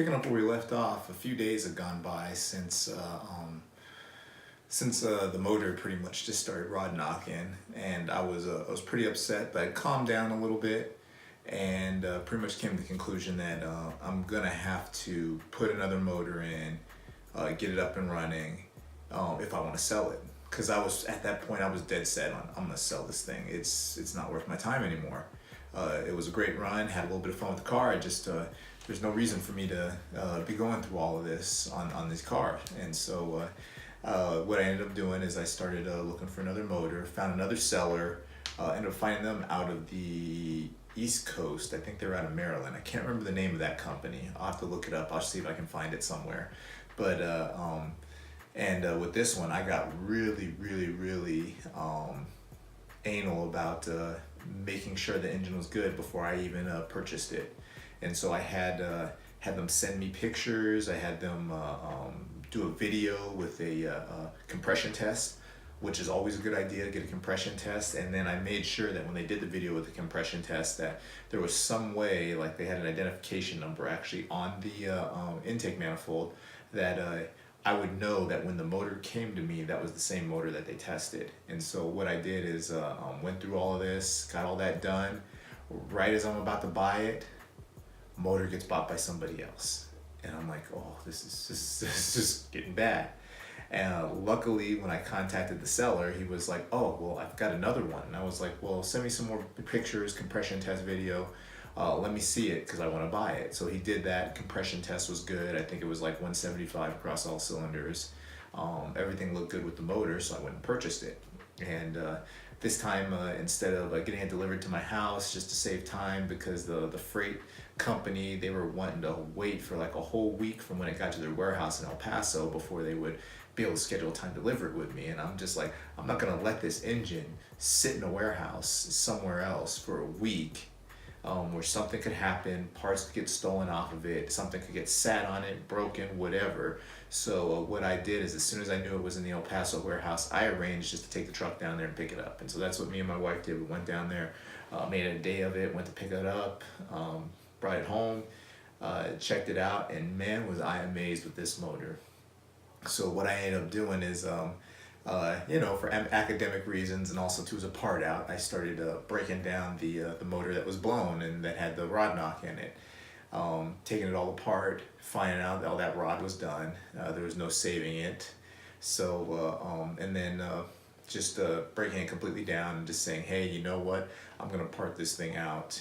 picking up where we left off, a few days have gone by since the motor pretty much just started rod knocking, and I was pretty upset, but I calmed down a little bit, and pretty much came to the conclusion that I'm gonna have to put another motor in, get it up and running, if I want to sell it. Because I was at that point, I was dead set on I'm gonna sell this thing. It's not worth my time anymore. It was a great run, had a little bit of fun with the car. I just there's no reason for me to be going through all of this on this car. And so what I ended up doing is I started looking for another motor, found another seller, ended up finding them out of the East Coast. I think they're out of Maryland. I can't remember the name of that company. I'll have to look it up. I'll see if I can find it somewhere. But with this one, I got really anal about making sure the engine was good before I even purchased it. And so I had them send me pictures. I had them do a video with a compression test, which is always a good idea to get a compression test. And then I made sure that when they did the video with the compression test, that there was some way, like they had an identification number actually on the intake manifold, that I would know that when the motor came to me, that was the same motor that they tested. And so what I did is went through all of this, got all that done. Right as I'm about to buy it, motor gets bought by somebody else. And I'm like, oh, this is just getting bad. And luckily, when I contacted the seller, he was like, oh, well, I've got another one. And I was like, well, send me some more pictures, compression test video. Let me see it because I want to buy it. So he did that. Compression test was good. I think it was like 175 across all cylinders. Everything looked good with the motor, so I went and purchased it. And this time, instead of getting it delivered to my house just to save time, because the freight company, they were wanting to wait for like a whole week from when it got to their warehouse in El Paso before they would be able to schedule time delivered with me. And I'm just like, I'm not going to let this engine sit in a warehouse somewhere else for a week, where something could happen, parts could get stolen off of it, something could get sat on it, broken, whatever. So what I did is, as soon as I knew it was in the El Paso warehouse, I arranged just to take the truck down there and pick it up. And so that's what me and my wife did. We went down there, made a day of it, went to pick it up, brought it home, checked it out, and man, was I amazed with this motor. So what I ended up doing is, for academic reasons and also to as a part out, I started breaking down the motor that was blown and that had the rod knock in it. Taking it all apart, finding out that all that rod was done. There was no saving it. So, and then just breaking it completely down and just saying, hey, you know what? I'm going to part this thing out,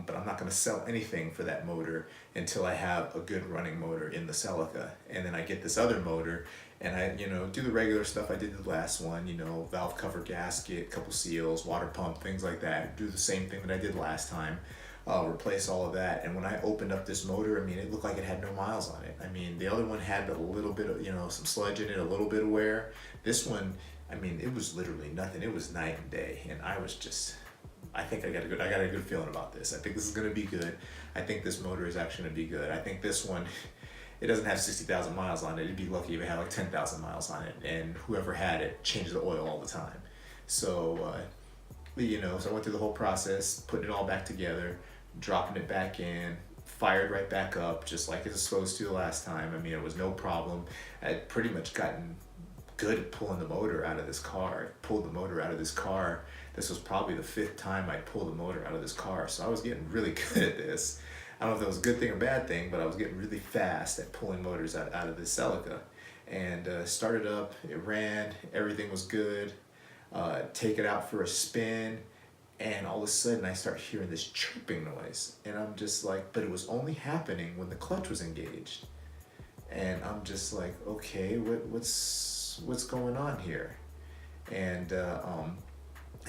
but I'm not going to sell anything for that motor until I have a good running motor in the Celica. And then I get this other motor and I, do the regular stuff I did the last one, valve cover gasket, couple seals, water pump, things like that. Do the same thing that I did last time. Replace all of that. And when I opened up this motor, it looked like it had no miles on it. The other one had a little bit of, some sludge in it, a little bit of wear. This one, it was literally nothing. It was night and day. And I was just, I think I got a good feeling about this. I think this is going to be good. I think this motor is actually going to be good. I think this one, it doesn't have 60,000 miles on it. It'd be lucky if it had like 10,000 miles on it. And whoever had it changed the oil all the time. So, so I went through the whole process, putting it all back together, dropping it back in, fired right back up, just like it was supposed to the last time. It was no problem. I had pretty much gotten good at pulling the motor out of this car. Pulled the motor out of this car. This was probably the 5th time I pulled the motor out of this car. So I was getting really good at this. I don't know if that was a good thing or bad thing, but I was getting really fast at pulling motors out of this Celica. And started up, it ran, everything was good. Take it out for a spin, and all of a sudden I start hearing this chirping noise. And I'm just like, but it was only happening when the clutch was engaged. And I'm just like, okay, what's going on here? And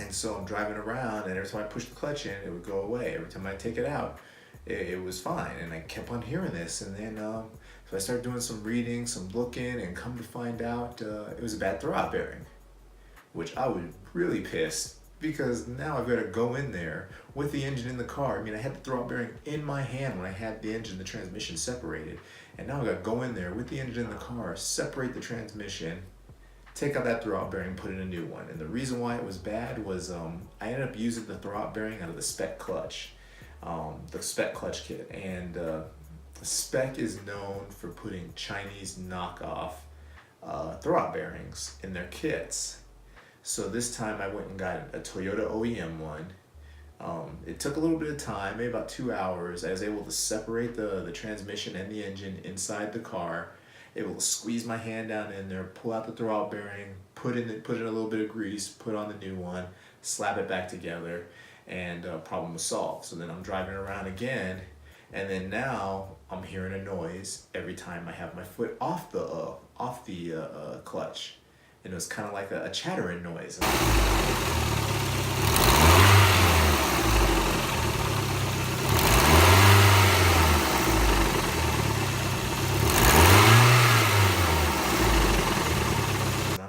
so I'm driving around, and every time I push the clutch in, it would go away. Every time I take it out, it was fine. And I kept on hearing this. And then so I started doing some reading, some looking, and come to find out it was a bad throwout bearing, which I was really pissed, because now I've got to go in there with the engine in the car. I had the throwout bearing in my hand when I had the engine, the transmission separated. And now I've got to go in there with the engine in the car, separate the transmission, take out that throwout bearing, put in a new one. And the reason why it was bad was I ended up using the throwout bearing out of the spec clutch kit. And Spec is known for putting Chinese knockoff throwout bearings in their kits. So this time I went and got a Toyota OEM one. It took a little bit of time, maybe about 2 hours. I was able to separate the transmission and the engine inside the car, able to squeeze my hand down in there, pull out the throwout bearing, put in a little bit of grease, put on the new one, slap it back together, and problem was solved. So then I'm driving around again, and then now I'm hearing a noise every time I have my foot off the clutch, and it was kind of like a chattering noise.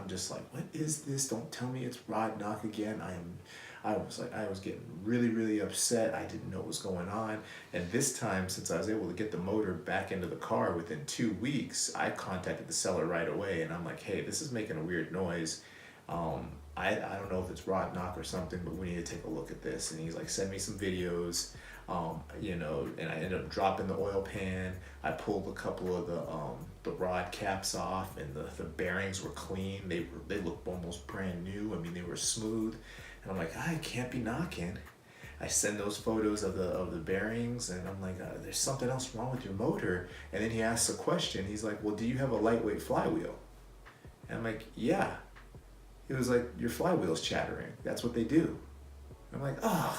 Just like, what is this? Don't tell me it's rod knock again. I was getting really, really upset. I didn't know what was going on. And this time, since I was able to get the motor back into the car within 2 weeks, I contacted the seller right away, and I'm like, hey, this is making a weird noise. I don't know if it's rod knock or something, but we need to take a look at this. And he's like, send me some videos. And I ended up dropping the oil pan. I pulled a couple of the rod caps off, and the bearings were clean. They looked almost brand new. I mean, they were smooth. And I'm like, I can't be knocking. I send those photos of the bearings, and I'm like, there's something else wrong with your motor. And then he asks a question. He's like, well, do you have a lightweight flywheel? And I'm like, yeah. He was like, your flywheel's chattering. That's what they do. I'm like, ugh.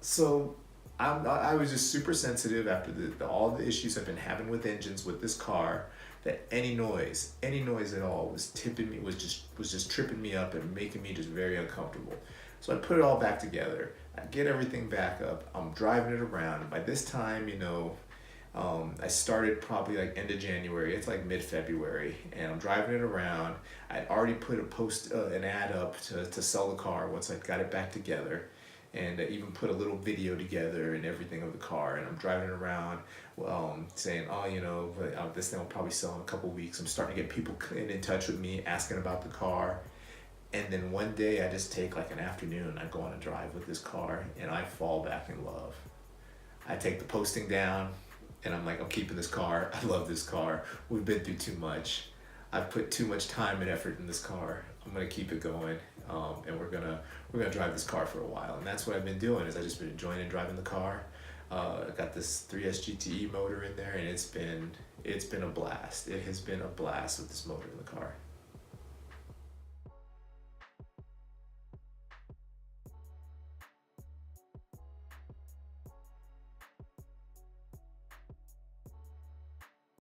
So I was just super sensitive after all the issues I've been having with engines with this car, that any noise at all was just tripping me up and making me just very uncomfortable. So I put it all back together. I get everything back up. I'm driving it around. By this time, I started probably like end of January. It's like mid-February, and I'm driving it around. I'd already put an ad up to sell the car once I got it back together, and even put a little video together and everything of the car. And I'm driving it around, saying, this thing will probably sell in a couple weeks. I'm starting to get people in touch with me asking about the car. And then one day I just take like an afternoon, I go on a drive with this car, and I fall back in love. I take the posting down, and I'm like, I'm keeping this car. I love this car. We've been through too much. I've put too much time and effort in this car. I'm gonna keep it going, and we're gonna drive this car for a while. And that's what I've been doing. Is I just been enjoying and driving the car. I got this 3S GTE motor in there, and it's been a blast. It has been a blast with this motor in the car.